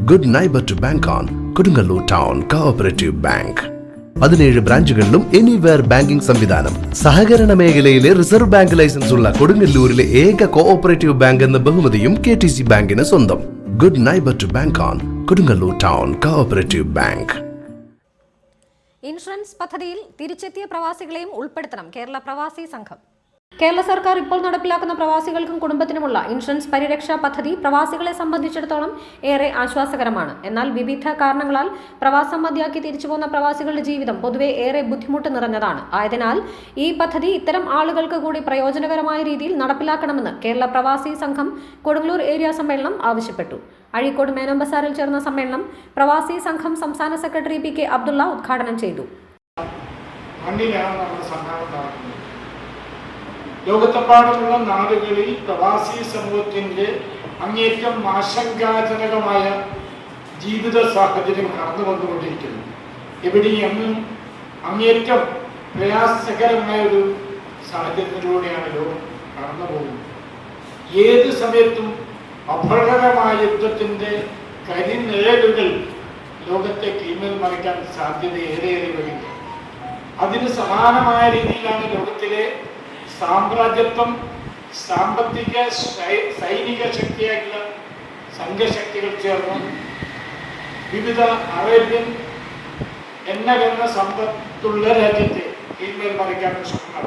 Good neighbour to bank on Kodungallur town cooperative bank. 17 ബ്രാഞ്ചുകളിലും anywhere banking സംവിധാനം. സഹകരണ മേഖലയിലെ റിസർവ് ബാങ്ക് ലൈസൻസ് ഉള്ള കൊടുങ്ങല്ലൂരിലെ ഏക കോഓപ്പറേറ്റീവ് ബാങ്ക് എന്ന ബഹുമതിയും KTC ബാങ്കിന് സ്വന്തം. Good neighbour to bank on Kodungallur town cooperative bank. Insurance പദ്ധതിയിൽ തിരിച്ചെത്തിയ പ്രവാസികളെയും ഉൾപ്പെടുത്തണം കേരള പ്രവാസി സംഘം. കേരള സർക്കാർ ഇപ്പോൾ നടപ്പിലാക്കുന്ന പ്രവാസികൾക്കും കുടുംബത്തിനുമുള്ള ഇൻഷുറൻസ് പരിരക്ഷാ പദ്ധതി പ്രവാസികളെ സംബന്ധിച്ചിടത്തോളം ഏറെ ആശ്വാസകരമാണ്. എന്നാൽ വിവിധ കാരണങ്ങളാൽ പ്രവാസം മതിയാക്കി തിരിച്ചു പോകുന്ന പ്രവാസികളുടെ ജീവിതം പൊതുവെ ഏറെ ബുദ്ധിമുട്ട് നിറഞ്ഞതാണ്. ആയതിനാൽ ഈ പദ്ധതി ഇത്തരം ആളുകൾക്ക് കൂടി പ്രയോജനകരമായ രീതിയിൽ നടപ്പിലാക്കണമെന്ന് കേരള പ്രവാസി സംഘം കൊടുങ്ങല്ലൂർ ഏരിയ സമ്മേളനം ആവശ്യപ്പെട്ടു. അഴീക്കോട് മേനോൻ ബസാറിൽ ചേർന്ന സമ്മേളനം പ്രവാസി സംഘം സംസ്ഥാന സെക്രട്ടറി PK അബ്ദുള്ള ഉദ്ഘാടനം ചെയ്തു. ലോകത്തെമ്പാടുമുള്ള നാടുകളിൽ പ്രവാസി സമൂഹത്തിൻ്റെ അങ്ങേറ്റം ആശങ്കാജനകമായ ജീവിത സാഹചര്യം കടന്നു വന്നുകൊണ്ടിരിക്കുന്നു. എവിടെയും അങ്ങേറ്റം പ്രയാസകരമായ ഒരു സാഹചര്യത്തിലൂടെയാണ് ലോകം കടന്നു പോകുന്നത്. ഏത് സമയത്തും അപകടകരമായ യുദ്ധത്തിൻ്റെ കരിനിഴലുകൾ ലോകത്തെ കീഴ്മേൽ മറിക്കാൻ സാധ്യത ഏറെയേറെ വരും. അതിന് സമാനമായ രീതിയിലാണ് ലോകത്തിലെ സാമ്രാജ്യത്വം, സാമ്പത്തിക സൈനിക ശക്തിയായിട്ടുള്ള സംഘശക്തികൾ ചേർന്ന് വിവിധ അറേബ്യൻ എണ്ണ സമ്പത്തുള്ള രാജ്യത്തെ കീഴ്മേൽ മറിക്കാനുള്ള ശ്രമങ്ങൾ,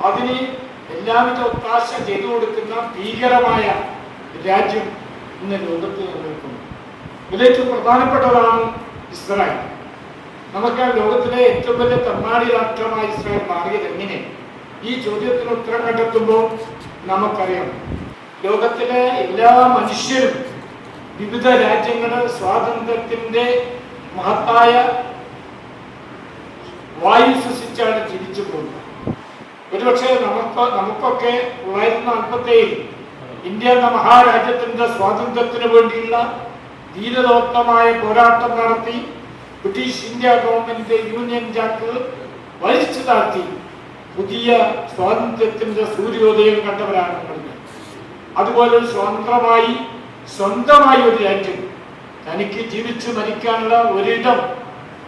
അതിന് എല്ലാവിധ ഒത്താശ ചെയ്തു കൊടുക്കുന്ന ഭീകരമായ രാജ്യം ഇന്ന് ലോകത്ത് നിലനിൽക്കുന്നു. ഇതിലേക്ക് പ്രധാനപ്പെട്ടതാണ് ഇസ്രായേൽ. നമുക്ക് ലോകത്തിലെ ഏറ്റവും വലിയ തമ്മാടി രാഷ്ട്രമായ ഇസ്രായേൽ മാറിയത് എങ്ങനെ? ഈ ചോദ്യത്തിന് ഉത്തരം കണ്ടെത്തുമ്പോൾ നമുക്കറിയാം, ലോകത്തിലെ എല്ലാ മനുഷ്യരും വിവിധ രാജ്യങ്ങളുടെ സ്വാതന്ത്ര്യത്തിന്റെ മഹത്തായ വായു ശ്വസിച്ചാണ് തിരിച്ചു പോകുന്നത്. ഒരുപക്ഷെ നമുക്കൊക്കെ 1947 ഇന്ത്യ എന്ന മഹാരാജ്യത്തിന്റെ സ്വാതന്ത്ര്യത്തിന് വേണ്ടിയുള്ള ധീരതോക്തമായ പോരാട്ടം നടത്തി British India government union Jack വലിച്ചു താഴ്ത്തി പുതിയ സ്വാതന്ത്ര്യത്തിന്റെ സൂര്യോദയം കണ്ടവരാണ് നമ്മൾ. അതുപോലെ സ്വന്തമായി ഒരു രാജ്യം, തനിക്ക് ജീവിച്ചു മരിക്കാനുള്ള ഒരിടം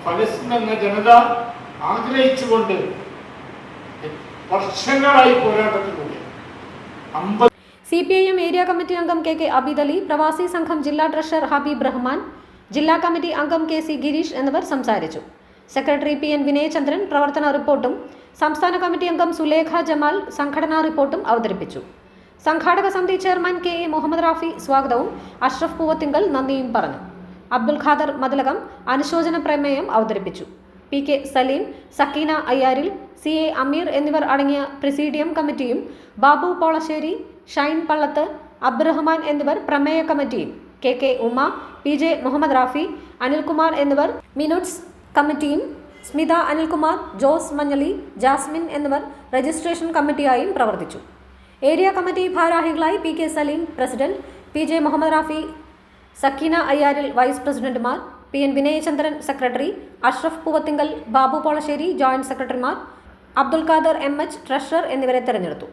ഫലസ്തീൻ എന്ന ജനത ആഗ്രഹിച്ചുകൊണ്ട് വർഷങ്ങളായി പോരാട്ടത്തിലൂടെ CPIM ഏരിയ കമ്മിറ്റി അംഗം KK അബീദ് അലി, പ്രവാസി സംഘം ജില്ലാ ട്രഷറർ ഹബീബ് റഹ്മാൻ, ജില്ലാ കമ്മിറ്റി അംഗം KC ഗിരീഷ് എന്നിവർ സംസാരിച്ചു. സെക്രട്ടറി PN വിനയചന്ദ്രൻ പ്രവർത്തന റിപ്പോർട്ടും സംസ്ഥാന കമ്മിറ്റി അംഗം സുലേഖ ജമാൽ സംഘടനാ റിപ്പോർട്ടും അവതരിപ്പിച്ചു. സംഘാടക സമിതി ചെയർമാൻ KA മുഹമ്മദ് റാഫി സ്വാഗതവും അഷ്റഫ് പൂവത്തിങ്കൽ നന്ദിയും പറഞ്ഞു. അബ്ദുൽ ഖാദർ മദലകം അനുശോചന പ്രമേയം അവതരിപ്പിച്ചു. PK സലീം, സക്കീന അയ്യാരിൽ, CA അമീർ എന്നിവർ അടങ്ങിയ പ്രിസീഡിയം കമ്മിറ്റിയും ബാബു പോളശ്ശേരി, ഷൈൻ പള്ളത്ത്, അബ്ദുറഹ്മാൻ എന്നിവർ പ്രമേയ കമ്മിറ്റിയും, KK ഉമ്മ, PJ മുഹമ്മദ് റാഫി, അനിൽകുമാർ എന്നിവർ മിനുട്സ് കമ്മിറ്റിയും, സ്മിത അനിൽകുമാർ, ജോസ് മഞ്ഞളി, ജാസ്മിൻ എന്നിവർ രജിസ്ട്രേഷൻ കമ്മിറ്റിയായും പ്രവർത്തിച്ചു. ഏരിയ കമ്മിറ്റി ഭാരവാഹികളായി PK Saleem president, PJ Muhammad Rafi, Sakkeena Ayyaril vice പ്രസിഡന്റുമാർ, PN Vinayachandran secretary, Ashraf Poovathinkal, Babu Polassery joint സെക്രട്ടറിമാർ, അബ്ദുൽ ഖാദർ MH ട്രഷറർ എന്നിവരെ തെരഞ്ഞെടുത്തു.